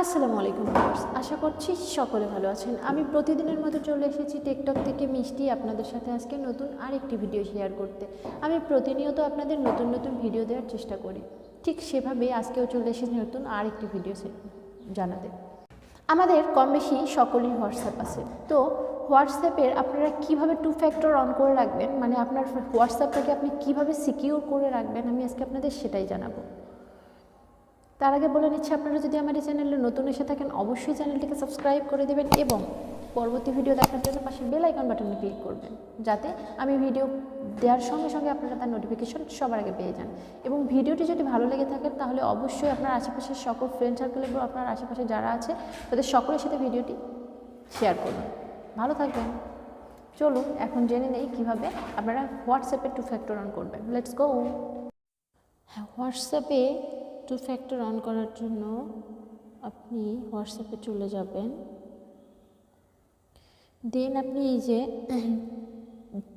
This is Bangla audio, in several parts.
আসসালামু আলাইকুম ভিউয়ার্স, আশা করছি সকলে ভালো আছেন। আমি প্রতিদিনের মতো চলে এসেছি টিকটক থেকে মিষ্টি আপনাদের সাথে আজকে নতুন আরেকটি ভিডিও শেয়ার করতে। আমি প্রতিনিয়ত আপনাদের নতুন নতুন ভিডিও দেওয়ার চেষ্টা করি, ঠিক সেভাবে আজকেও চলে এসেছি নতুন আরেকটি ভিডিও জানাতে। আমাদের কম বেশি সকলেই হোয়াটসঅ্যাপ আছে, তো হোয়াটসঅ্যাপের আপনারা কিভাবে 2 ফ্যাক্টর অন করে রাখবেন, মানে আপনার হোয়াটসঅ্যাপটাকে আপনি কিভাবে সিকিউর করে রাখবেন, আমি আজকে আপনাদের সেটাই জানাবো। তার আগে বলে নিচ্ছি, আপনারা যদি আমার এই চ্যানেলে নতুন এসে থাকেন অবশ্যই চ্যানেলটিকে সাবস্ক্রাইব করে দেবেন এবং পরবর্তী ভিডিও দেখার জন্য পাশে বেল আইকন বাটনে ক্লিক করবেন, যাতে আমি ভিডিও দেওয়ার সঙ্গে সঙ্গে আপনারা তার নোটিফিকেশন সবার আগে পেয়ে যান। এবং ভিডিওটি যদি ভালো লেগে থাকে তাহলে অবশ্যই আপনার আশেপাশের সকল ফ্রেন্ড সার্কেল এবং আপনার আশেপাশে যারা আছে তাদের সকলের সাথে ভিডিওটি শেয়ার করুন। ভালো থাকবেন। চলুন এখন জেনে নেই কীভাবে আপনারা হোয়াটসঅ্যাপে 2 ফ্যাক্টর অন করবেন। Let's go. হ্যাঁ, হোয়াটসঅ্যাপে 2 ফ্যাক্টর অন করার জন্য আপনি হোয়াটসঅ্যাপে চলে যাবেন, দেন আপনি এই যে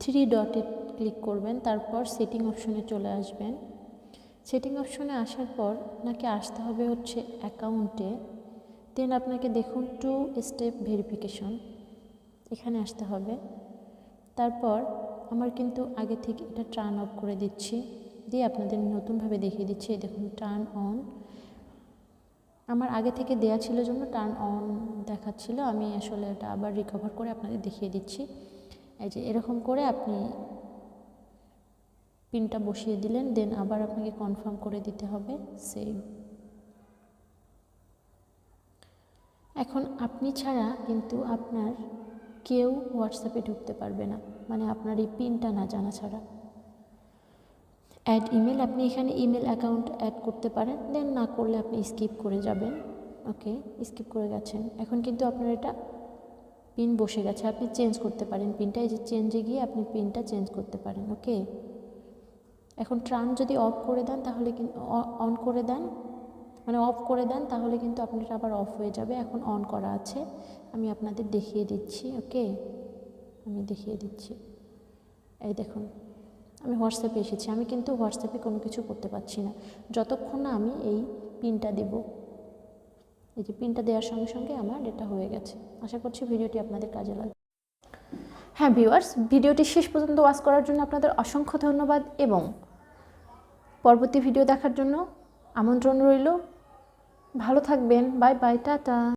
3 ডটে ক্লিক করবেন, তারপর সেটিং অপশনে চলে আসবেন। সেটিং অপশনে আসার পর আপনাকে আসতে হবে হচ্ছে অ্যাকাউন্টে, দেন আপনাকে দেখুন 2 স্টেপ ভেরিফিকেশন, এখানে আসতে হবে। তারপর আমার কিন্তু আগে থেকে এটা টার্ন অফ করে দিচ্ছি, দিয়ে আপনাদের নতুনভাবে দেখিয়ে দিচ্ছি। এই দেখুন টার্ন অন, আমার আগে থেকে দেয়া ছিল জন্য টার্ন অন দেখাচ্ছিল, আমি আসলে এটা আবার রিকভার করে আপনাদের দেখিয়ে দিচ্ছি। এই যে এরকম করে আপনি পিনটা বসিয়ে দিলেন, দেন আবার আপনাকে কনফার্ম করে দিতে হবে সেম। এখন আপনি ছাড়া কিন্তু আপনার কেউ হোয়াটসঅ্যাপে ঢুকতে পারবে না, মানে আপনার এই পিনটা না জানা ছাড়া। অ্যাড ইমেল, আপনি এখানে ইমেল অ্যাকাউন্ট অ্যাড করতে পারেন, দেন না করলে আপনি স্কিপ করে যাবেন। ওকে, স্কিপ করে গেছেন। এখন কিন্তু আপনার এটা পিন বসে গেছে, আপনি চেঞ্জ করতে পারেন পিনটা, এই যে চেঞ্জে গিয়ে আপনি পিনটা চেঞ্জ করতে পারেন। ওকে, এখন টার্ন যদি অফ করে দেন তাহলে অন করে দেন, মানে অফ করে দেন তাহলে কিন্তু আপনার আবার অফ হয়ে যাবে। এখন অন করা আছে, আমি আপনাদের দেখিয়ে দিচ্ছি। ওকে, আমি দেখিয়ে দিচ্ছি। এই দেখুন আমি হোয়াটসঅ্যাপে এসেছি, আমি কিন্তু হোয়াটসঅ্যাপে কোনো কিছু করতে পারছি না যতক্ষণ না আমি এই পিনটা দেব। এই যে পিনটা দেওয়ার সঙ্গে সঙ্গে আমার এটা হয়ে গেছে। আশা করছি ভিডিওটি আপনাদের কাজে লাগবে। হ্যাঁ ভিউয়ার্স, ভিডিওটি শেষ পর্যন্ত ওয়াচ করার জন্য আপনাদের অসংখ্য ধন্যবাদ এবং পরবর্তী ভিডিও দেখার জন্য আমন্ত্রণ রইল। ভালো থাকবেন, বাই বাই, টাটা।